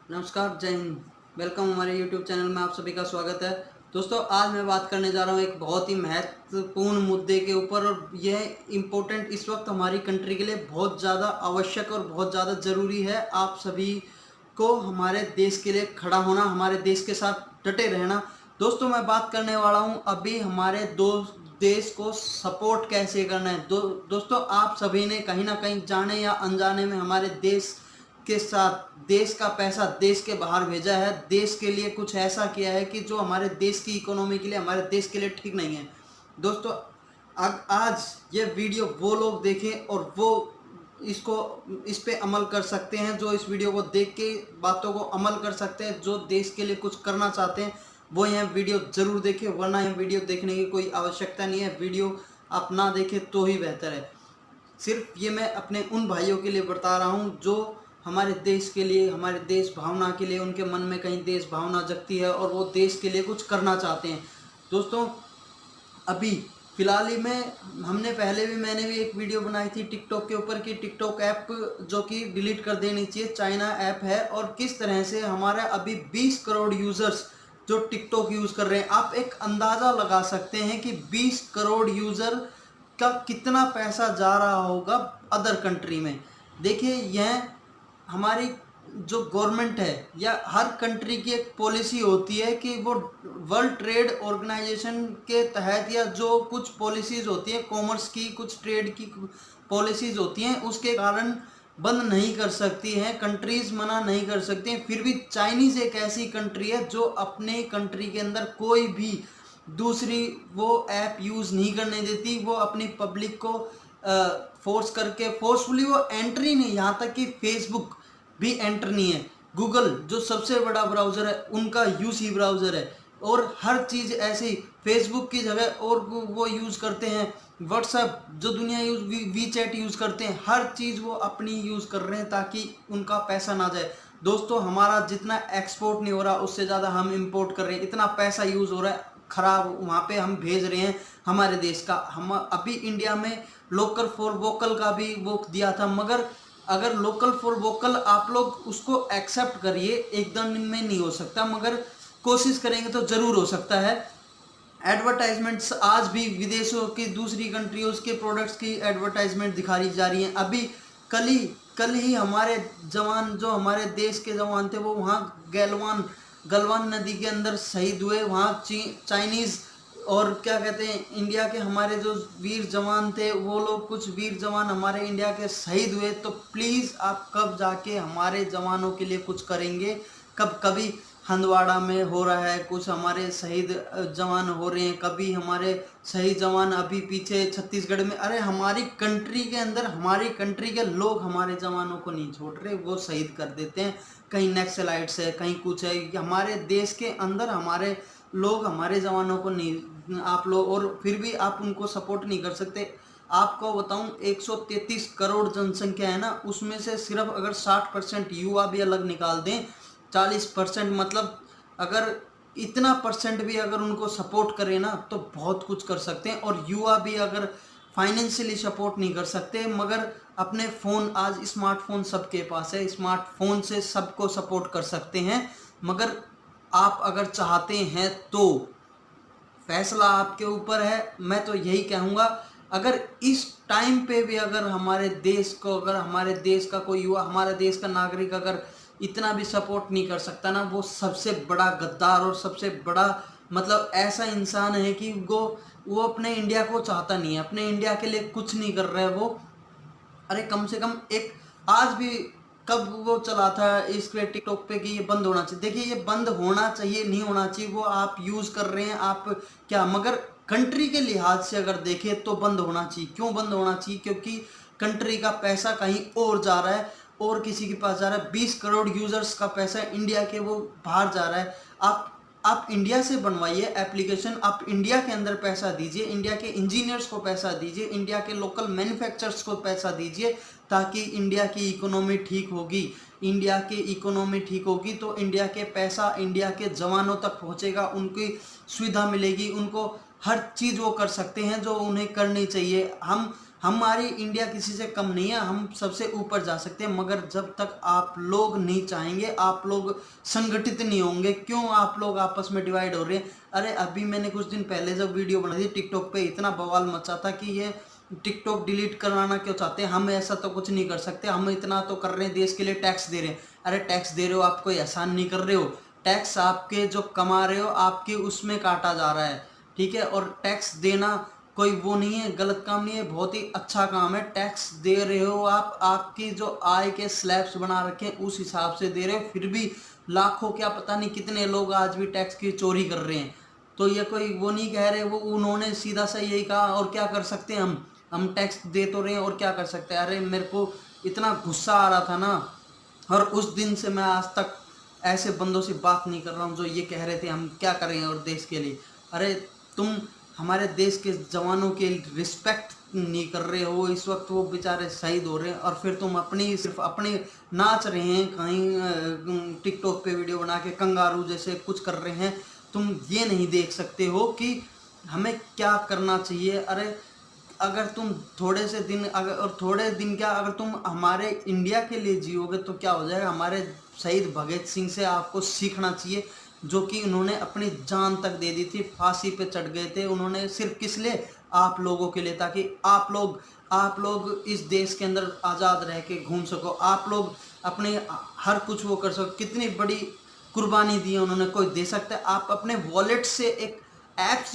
नमस्कार, जय हिंद। वेलकम हमारे यूट्यूब चैनल में आप सभी का स्वागत है। दोस्तों, आज मैं बात करने जा रहा हूँ एक बहुत ही महत्वपूर्ण मुद्दे के ऊपर, और यह इम्पोर्टेंट इस वक्त हमारी कंट्री के लिए बहुत ज़्यादा आवश्यक और बहुत ज़्यादा ज़रूरी है। आप सभी को हमारे देश के लिए खड़ा होना, हमारे देश के साथ डटे रहना। दोस्तों, मैं बात करने वाला हूँ अभी हमारे देश को सपोर्ट कैसे करना है। दोस्तों, आप सभी ने कहीं ना कहीं जाने या अनजाने में हमारे देश के साथ देश का पैसा देश के बाहर भेजा है, देश के लिए कुछ ऐसा किया है कि जो हमारे देश की इकोनॉमी के लिए, हमारे देश के लिए ठीक नहीं है। दोस्तों, आज ये वीडियो वो लोग देखें और वो इस पे अमल कर सकते हैं, जो इस वीडियो को देख के बातों को अमल कर सकते हैं, जो देश के लिए कुछ करना चाहते हैं, वो यह वीडियो ज़रूर देखें। वरना यह वीडियो देखने की कोई आवश्यकता नहीं है। वीडियो आप ना देखें तो ही बेहतर है। सिर्फ ये मैं अपने उन भाइयों के लिए बता रहा हूँ जो हमारे देश के लिए, हमारे देश भावना के लिए, उनके मन में कहीं देश भावना जगती है और वो देश के लिए कुछ करना चाहते हैं। दोस्तों, अभी फ़िलहाल ही में मैंने भी एक वीडियो बनाई थी टिकटॉक के ऊपर कि टिकटॉक ऐप जो कि डिलीट कर देनी चाहिए, चाइना ऐप है, और किस तरह से हमारा अभी 20 करोड़ यूज़र्स जो टिकटॉक यूज़ कर रहे हैं। आप एक अंदाज़ा लगा सकते हैं कि 20 करोड़ यूज़र का कितना पैसा जा रहा होगा अदर कंट्री में। देखिए, यह हमारी जो गवर्नमेंट है या हर कंट्री की एक पॉलिसी होती है कि वो वर्ल्ड ट्रेड ऑर्गेनाइजेशन के तहत, या जो कुछ पॉलिसीज़ होती हैं कॉमर्स की, कुछ ट्रेड की पॉलिसीज़ होती हैं, उसके कारण बंद नहीं कर सकती हैं, कंट्रीज़ मना नहीं कर सकती हैं। फिर भी चाइनीज़ एक ऐसी कंट्री है जो अपने कंट्री के अंदर कोई भी दूसरी वो ऐप यूज़ नहीं करने देती। वो अपनी पब्लिक को फोर्सफुली वो एंट्री नहीं, यहाँ तक कि फेसबुक भी एंटर नहीं है। गूगल जो सबसे बड़ा ब्राउज़र है, उनका यूसी ब्राउज़र है, और हर चीज़ ऐसी फेसबुक की जगह और वो यूज़ करते हैं। व्हाट्सएप जो दुनिया वी चैट यूज़ करते हैं, हर चीज़ वो अपनी यूज़ कर रहे हैं ताकि उनका पैसा ना जाए। दोस्तों, हमारा जितना एक्सपोर्ट नहीं हो रहा, उससे ज़्यादा हम इंपोर्ट कर रहे हैं। इतना पैसा यूज़ हो रहा है खराब, वहाँ पे हम भेज रहे हैं हमारे देश का। हम अभी इंडिया में लोकल फॉर वोकल का भी वो दिया था, मगर अगर लोकल फॉर वोकल आप लोग उसको एक्सेप्ट करिए, एकदम में नहीं हो सकता, मगर कोशिश करेंगे तो ज़रूर हो सकता है। एडवर्टाइजमेंट्स आज भी विदेशों की, दूसरी कंट्रियों के प्रोडक्ट्स की एडवर्टाइजमेंट दिखाई जा रही हैं। अभी कल ही हमारे जवान, जो हमारे देश के जवान थे, वो वहाँ गलवान नदी के अंदर शहीद हुए। वहाँ चाइनीज़ और क्या कहते हैं, इंडिया के हमारे जो वीर जवान थे, वो लोग, कुछ वीर जवान हमारे इंडिया के शहीद हुए। तो प्लीज़ आप कब जाके हमारे जवानों के लिए कुछ करेंगे? कभी हंदवाड़ा में हो रहा है कुछ, हमारे शहीद जवान हो रहे हैं, कभी हमारे शहीद जवान अभी पीछे छत्तीसगढ़ में। अरे, हमारी कंट्री के अंदर हमारी कंट्री के लोग हमारे जवानों को नहीं छोड़ रहे, वो शहीद कर देते हैं। कहीं नक्सलाइट्स है, कहीं कुछ है। हमारे देश के अंदर हमारे लोग हमारे जवानों को नहीं, आप लोग, और फिर भी आप उनको सपोर्ट नहीं कर सकते। आपको बताऊं, 133 करोड़ जनसंख्या है ना, उसमें से सिर्फ अगर 60% युवा भी अलग निकाल दें, 40%, मतलब अगर इतना परसेंट भी अगर उनको सपोर्ट करें ना, तो बहुत कुछ कर सकते हैं। और युवा भी अगर फाइनेंशियली सपोर्ट नहीं कर सकते, मगर अपने फ़ोन, आज स्मार्टफोन सबके पास है, स्मार्टफोन से सबको सपोर्ट कर सकते हैं। मगर आप अगर चाहते हैं तो फैसला आपके ऊपर है। मैं तो यही कहूँगा, अगर इस टाइम पे भी अगर हमारे देश को, अगर हमारे देश का कोई युवा, हमारे देश का नागरिक अगर इतना भी सपोर्ट नहीं कर सकता ना, वो सबसे बड़ा गद्दार और सबसे बड़ा, मतलब ऐसा इंसान है कि वो अपने इंडिया को चाहता नहीं है, अपने इंडिया के लिए कुछ नहीं कर रहा है वो। अरे, कम से कम एक, आज भी कब वो चला था इस पे टिकटॉक पे कि ये बंद होना चाहिए। देखिए, ये बंद होना चाहिए, नहीं होना चाहिए, वो आप यूज़ कर रहे हैं आप क्या, मगर कंट्री के लिहाज से अगर देखें तो बंद होना चाहिए। क्यों बंद होना चाहिए? क्योंकि कंट्री का पैसा कहीं और जा रहा है, और किसी के पास जा रहा है। 20 करोड़ यूज़र्स का पैसा इंडिया के वो बाहर जा रहा है। आप इंडिया से बनवाइए एप्लीकेशन, आप इंडिया के अंदर पैसा दीजिए, इंडिया के इंजीनियर्स को पैसा दीजिए, इंडिया के लोकल मैन्युफैक्चरर्स को पैसा दीजिए, ताकि इंडिया की इकोनॉमी ठीक होगी। इंडिया की इकोनॉमी ठीक होगी तो इंडिया के पैसा इंडिया के जवानों तक पहुंचेगा, उनकी सुविधा मिलेगी, उनको हर चीज़ वो कर सकते हैं जो उन्हें करनी चाहिए। हम हमारी इंडिया किसी से कम नहीं है, हम सबसे ऊपर जा सकते हैं, मगर जब तक आप लोग नहीं चाहेंगे, आप लोग संगठित नहीं होंगे। क्यों आप लोग आपस में डिवाइड हो रहे हैं? अरे अभी मैंने कुछ दिन पहले जब वीडियो बनाई थी टिकटॉक पे, इतना बवाल मचा था कि ये टिकटॉक डिलीट करवाना क्यों चाहते हैं। हम ऐसा तो कुछ नहीं कर सकते, हम इतना तो कर रहे हैं, देश के लिए टैक्स दे रहे हैं। अरे टैक्स दे रहे हो, आप कोई एहसान नहीं कर रहे हो। टैक्स आपके जो कमा रहे हो आपके उसमें काटा जा रहा है, ठीक है। और टैक्स देना कोई वो नहीं है, गलत काम नहीं है, बहुत ही अच्छा काम है। टैक्स दे रहे हो आप, आपकी जो आय के स्लैब्स बना रखे हैं उस हिसाब से दे रहे हो, फिर भी लाखों क्या पता नहीं कितने लोग आज भी टैक्स की चोरी कर रहे हैं। तो ये कोई वो नहीं कह रहे, वो उन्होंने सीधा सा यही कहा। और क्या कर सकते हैं हम टैक्स दे तो रहे हैं और क्या कर सकते हैं। अरे मेरे को इतना गुस्सा आ रहा था ना, और उस दिन से मैं आज तक ऐसे बंदों से बात नहीं कर रहा हूँ जो ये कह रहे थे हम क्या करें और देश के लिए। अरे तुम हमारे देश के जवानों के रिस्पेक्ट नहीं कर रहे हो, इस वक्त वो बेचारे शहीद हो रहे हैं, और फिर तुम सिर्फ अपने नाच रहे हैं कहीं टिकटॉक पे वीडियो बना के कंगारू जैसे कुछ कर रहे हैं। तुम ये नहीं देख सकते हो कि हमें क्या करना चाहिए। अरे अगर तुम थोड़े दिन क्या, अगर तुम हमारे इंडिया के लिए जियोगे तो क्या हो जाएगा। हमारे शहीद भगत सिंह से आपको सीखना चाहिए, जो कि उन्होंने अपनी जान तक दे दी थी, फांसी पे चढ़ गए थे। उन्होंने सिर्फ किस लिए? आप लोगों के लिए, ताकि आप लोग इस देश के अंदर आज़ाद रह के घूम सको, आप लोग अपने हर कुछ वो कर सको। कितनी बड़ी कुर्बानी दी है उन्होंने, कोई दे सकता है? आप अपने वॉलेट से एक ऐप्स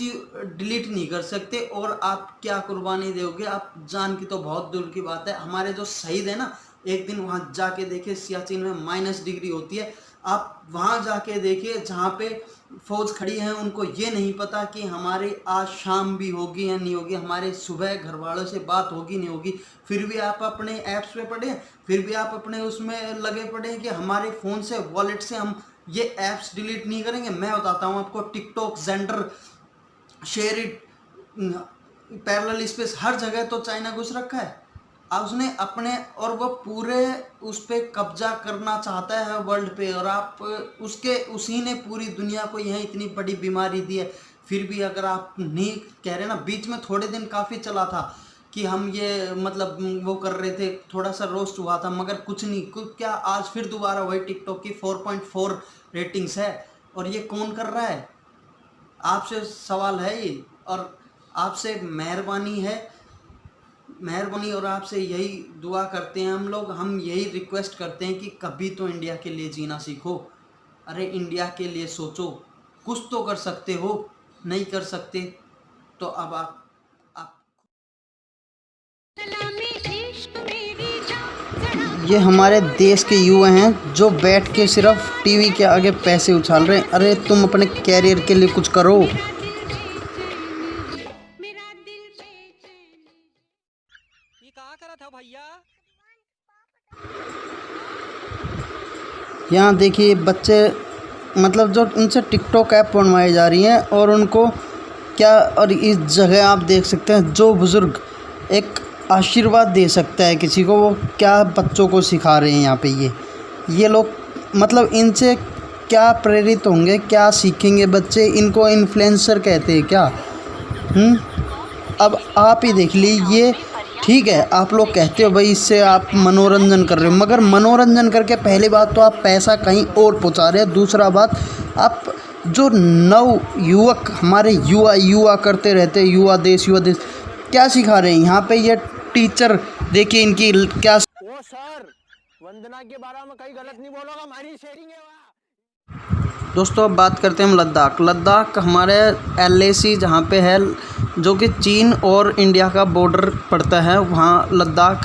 डिलीट नहीं कर सकते, और आप क्या कुर्बानी दोगे? आप जान की तो बहुत दूर की बात है। हमारे जो शहीद है ना, एक दिन वहाँ जाके देखिए, सियाचिन में -डिग्री होती है, आप वहाँ जाके देखिए जहाँ पे फौज खड़ी है, उनको ये नहीं पता कि हमारी आज शाम भी होगी या नहीं होगी, हमारे सुबह घर वालों से बात होगी नहीं होगी। फिर भी आप अपने ऐप्स पे पढ़े, फिर भी आप अपने उसमें लगे पड़े कि हमारे फ़ोन से, वॉलेट से हम ये ऐप्स डिलीट नहीं करेंगे। मैं बताता हूँ आपको, TikTok, gender, share it, parallel space, हर जगह तो चाइना घुस रखा है। अब उसने अपने, और वो पूरे उस पर कब्जा करना चाहता है वर्ल्ड पे, और आप उसी ने पूरी दुनिया को यह इतनी बड़ी बीमारी दी है। फिर भी अगर आप नहीं कह रहे ना, बीच में थोड़े दिन काफ़ी चला था कि हम ये मतलब वो कर रहे थे, थोड़ा सा रोस्ट हुआ था, मगर कुछ नहीं, क्या आज फिर दोबारा वही टिकटॉक की 4.4 रेटिंग्स है। और ये कौन कर रहा है? आपसे सवाल है ये, और आपसे मेहरबानी और आपसे यही दुआ करते हैं हम यही रिक्वेस्ट करते हैं कि कभी तो इंडिया के लिए जीना सीखो। अरे इंडिया के लिए सोचो, कुछ तो कर सकते हो, नहीं कर सकते तो अब आप ये हमारे देश के युवा हैं जो बैठ के सिर्फ टीवी के आगे पैसे उछाल रहे हैं। अरे तुम अपने कैरियर के लिए कुछ करो। यहाँ देखिए बच्चे, मतलब जो उनसे टिकटॉक ऐप बनवाई जा रही हैं, और उनको क्या, और इस जगह आप देख सकते हैं जो बुज़ुर्ग एक आशीर्वाद दे सकता है किसी को, वो क्या बच्चों को सिखा रहे हैं यहाँ पे। ये लोग मतलब इनसे क्या प्रेरित होंगे, क्या सीखेंगे बच्चे? इनको इन्फ्लुएंसर कहते हैं क्या? अब आप ही देख लीजिए, ठीक है आप लोग कहते हो भाई इससे आप मनोरंजन कर रहे हो, मगर मनोरंजन करके पहली बात तो आप पैसा कहीं और पहुंचा रहे हैं, दूसरा बात आप जो नव युवक हमारे युवा करते रहते हैं, युवा देश क्या सिखा रहे हैं यहाँ पे? ये टीचर देखिए इनकी क्या। वो सर वंदना के बारे में कहीं गलत नहीं बोलोगा, हमारी शेयरिंग है वहाँ। दोस्तों अब बात करते हैं हम लद्दाख हमारे LAC जहाँ पे है, जो कि चीन और इंडिया का बॉर्डर पड़ता है, वहाँ लद्दाख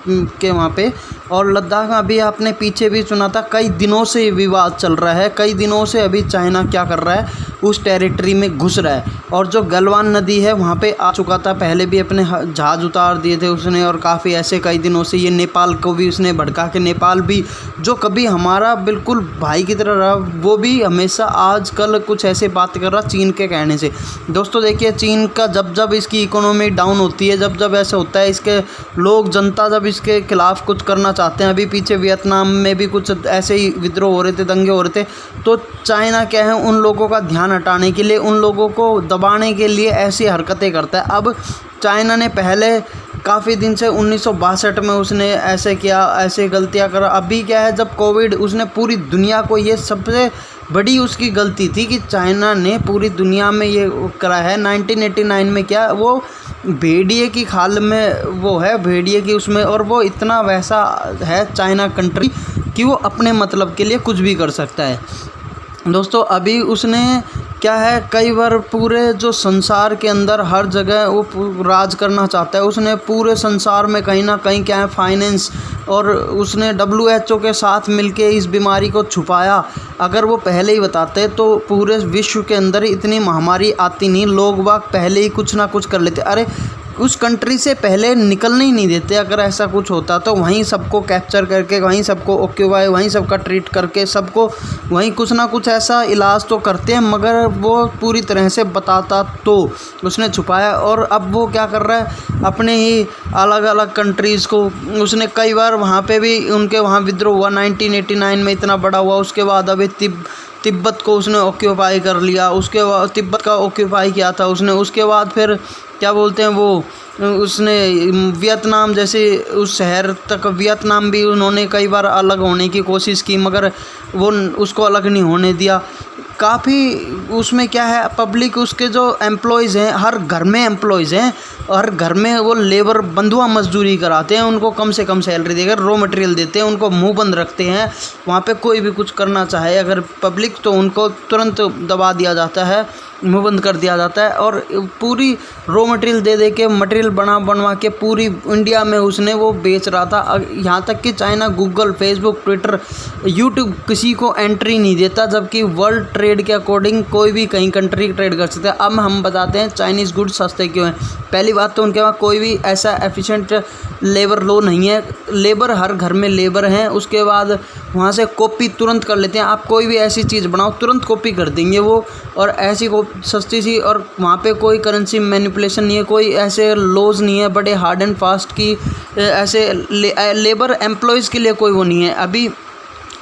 के वहाँ पे। और लद्दाख में अभी आपने पीछे भी सुना था, कई दिनों से विवाद चल रहा है, कई दिनों से अभी चाइना क्या कर रहा है, उस टेरिटरी में घुस रहा है। और जो गलवान नदी है वहाँ पे आ चुका था, पहले भी अपने जहाज़ उतार दिए थे उसने, और काफ़ी ऐसे कई दिनों से ये नेपाल को भी उसने भड़का के, नेपाल भी जो कभी हमारा बिल्कुल भाई की तरह रहा, वो भी हमेशा आजकल कुछ ऐसे बात कर रहा चीन के कहने से। दोस्तों देखिए चीन का जब इसकी इकोनॉमी डाउन होती है, जब ऐसा होता है, इसके लोग जनता जब इसके खिलाफ़ कुछ करना चाहते हैं, अभी पीछे वियतनाम में भी कुछ ऐसे ही विद्रोह हो रहे थे, दंगे हो रहे थे, तो चाइना क्या है, उन लोगों का ध्यान हटाने के लिए, उन लोगों को दबाने के लिए ऐसी हरकतें करता है। अब चाइना ने पहले काफ़ी दिन से 1962 में उसने ऐसे किया, ऐसे गलतियां करा। अभी क्या है, जब कोविड, उसने पूरी दुनिया को, ये सबसे बड़ी उसकी गलती थी कि चाइना ने पूरी दुनिया में ये करा है। 1989 में क्या, वो भेड़िए की खाल में वो है, भेड़िए की उसमें, और वो इतना वैसा है चाइना कंट्री कि वो अपने मतलब के लिए कुछ भी कर सकता है। दोस्तों अभी उसने क्या है, कई बार पूरे जो संसार के अंदर हर जगह वो राज करना चाहता है। उसने पूरे संसार में कहीं ना कहीं क्या है, फाइनेंस, और उसने WHO के साथ मिलके इस बीमारी को छुपाया। अगर वो पहले ही बताते तो पूरे विश्व के अंदर इतनी महामारी आती नहीं, लोग बाग पहले ही कुछ ना कुछ कर लेते। अरे उस कंट्री से पहले निकलने ही नहीं देते। अगर ऐसा कुछ होता तो वहीं सबको कैप्चर करके, वहीं सबको ऑक्यूपाई, वहीं सबका ट्रीट करके, सबको वहीं कुछ ना कुछ ऐसा इलाज तो करते हैं, मगर वो पूरी तरह से बताता तो उसने छुपाया। और अब वो क्या कर रहा है, अपने ही अलग अलग कंट्रीज़ को उसने कई बार वहाँ पे भी उनके वहाँ विद्रोह हुआ, 1989 में इतना बड़ा हुआ। उसके बाद अभी तिब्बत को उसने ऑक्यूपाई कर लिया, उसके बाद तिब्बत का ऑक्यूपाई किया था उसने। उसके बाद फिर क्या बोलते हैं वो, उसने वियतनाम जैसे उस शहर तक, वियतनाम भी उन्होंने कई बार अलग होने की कोशिश की, मगर वो उसको अलग नहीं होने दिया। काफ़ी उसमें क्या है, पब्लिक, उसके जो एम्प्लॉयज़ हैं, हर घर में एम्प्लॉयज़ हैं, हर घर में वो लेबर बंधुआ मजदूरी कराते हैं, उनको कम से कम सैलरी देकर रॉ मटेरियल देते हैं, उनको मुंह बंद रखते हैं। वहाँ पे कोई भी कुछ करना चाहे अगर पब्लिक, तो उनको तुरंत दबा दिया जाता है, मुंह बंद कर दिया जाता है। और पूरी रॉ मटेरियल दे के, मटेरियल बनवा के पूरी इंडिया में उसने वो बेच रहा था। यहाँ तक कि China Google, Facebook, Twitter, YouTube किसी को एंट्री नहीं देता, जबकि वर्ल्ड ट्रेड के अकॉर्डिंग कोई भी कहीं कंट्री ट्रेड कर सकता है। अब हम बताते हैं चाइनीज़ गुड्स सस्ते क्यों हैं। पहली बात तो उनके वहाँ कोई भी ऐसा एफिशिएंट लेबर लो नहीं है, लेबर हर घर में लेबर हैं। उसके बाद वहाँ से कॉपी तुरंत कर लेते हैं। आप कोई भी ऐसी चीज़ बनाओ तुरंत कॉपी कर देंगे वो, और ऐसी सस्ती सी। और वहाँ पे कोई करेंसी मैनिपुलेशन नहीं है, कोई ऐसे लॉज नहीं है बड़े हार्ड एंड फास्ट की, ऐसे लेबर एम्प्लॉयज़ के लिए कोई वो नहीं है। अभी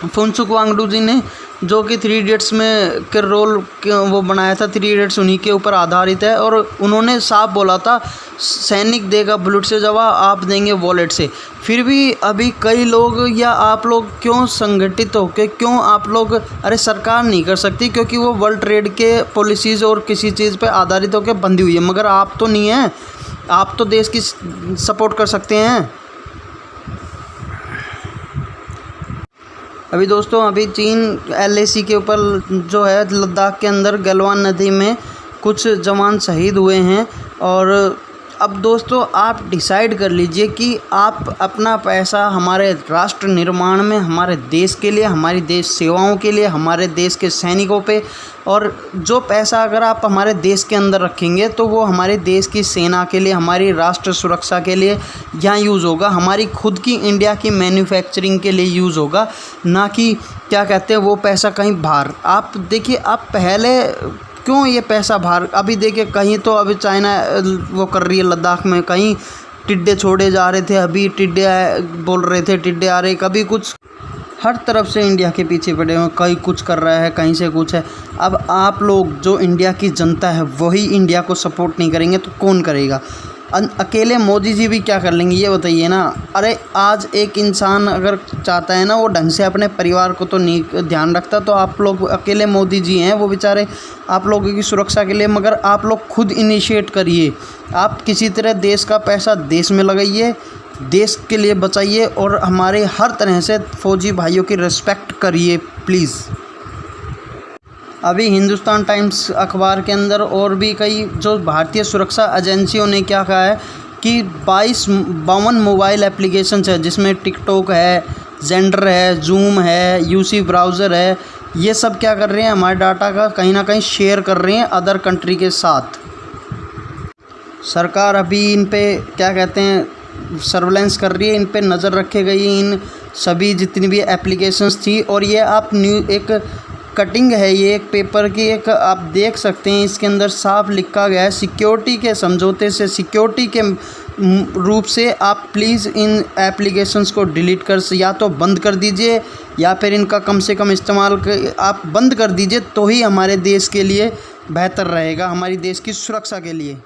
फुनसुक वांगडू जी ने जो कि 3 इडियट्स में के रोल वो बनाया था, 3 इडियट्स उन्हीं के ऊपर आधारित है, और उन्होंने साफ बोला था सैनिक देगा बुलेट से जवाब, आप देंगे वॉलेट से। फिर भी अभी कई लोग, या आप लोग क्यों संगठित होकर, क्यों आप लोग, अरे सरकार नहीं कर सकती क्योंकि वो वर्ल्ड ट्रेड के पॉलिसीज़ और किसी चीज़ पे आधारित होकर बंधी हुई है, मगर आप तो नहीं हैं, आप तो देश की सपोर्ट कर सकते हैं। अभी दोस्तों अभी चीन LAC के ऊपर जो है, लद्दाख के अंदर गलवान नदी में कुछ जवान शहीद हुए हैं। और अब दोस्तों आप डिसाइड कर लीजिए कि आप अपना पैसा हमारे राष्ट्र निर्माण में, हमारे देश के लिए, हमारी देश सेवाओं के लिए, हमारे देश के सैनिकों पे, और जो पैसा अगर आप हमारे देश के अंदर रखेंगे तो वो हमारे देश की सेना के लिए, हमारी राष्ट्र सुरक्षा के लिए यहाँ यूज़ होगा, हमारी खुद की इंडिया की मैन्युफैक्चरिंग के लिए यूज़ होगा, ना कि क्या कहते हैं वो पैसा कहीं बाहर। आप देखिए, आप पहले क्यों ये पैसा बाहर, अभी देखिए कहीं तो अभी चाइना वो कर रही है लद्दाख में, कहीं टिड्डे छोड़े जा रहे थे, अभी टिड्डे बोल रहे थे टिड्डे आ रहे, कभी कुछ, हर तरफ से इंडिया के पीछे पड़े हुए, कहीं कुछ कर रहा है, कहीं से कुछ है। अब आप लोग जो इंडिया की जनता है वही इंडिया को सपोर्ट नहीं करेंगे तो कौन करेगा? अकेले मोदी जी भी क्या कर लेंगे ये बताइए ना। अरे आज एक इंसान अगर चाहता है ना, वो ढंग से अपने परिवार को तो नहीं ध्यान रखता, तो आप लोग, अकेले मोदी जी हैं वो बेचारे आप लोगों की सुरक्षा के लिए, मगर आप लोग खुद इनिशिएट करिए। आप किसी तरह देश का पैसा देश में लगाइए, देश के लिए बचाइए, और हमारे हर तरह से फौजी भाइयों की रिस्पेक्ट करिए प्लीज़। अभी हिंदुस्तान टाइम्स अखबार के अंदर और भी कई जो भारतीय सुरक्षा एजेंसियों ने क्या कहा है कि 52 मोबाइल एप्लीकेशंस है, जिसमें टिकटॉक है, जेंडर है, जूम है, यूसी ब्राउज़र है, ये सब क्या कर रहे हैं, हमारे डाटा का कहीं ना कहीं शेयर कर रहे हैं अदर कंट्री के साथ। सरकार अभी इन पे क्या कहते हैं सर्वेलेंस कर रही है, इन पे नज़र रखे गई, इन सभी जितनी भी एप्लीकेशंस थी। और ये आप एक कटिंग है, ये एक पेपर की, एक आप देख सकते हैं, इसके अंदर साफ लिखा गया है सिक्योरिटी के समझौते से, सिक्योरिटी के रूप से आप प्लीज़ इन एप्लीकेशंस को डिलीट कर, या तो बंद कर दीजिए, या फिर इनका कम से कम इस्तेमाल आप बंद कर दीजिए, तो ही हमारे देश के लिए बेहतर रहेगा, हमारी देश की सुरक्षा के लिए।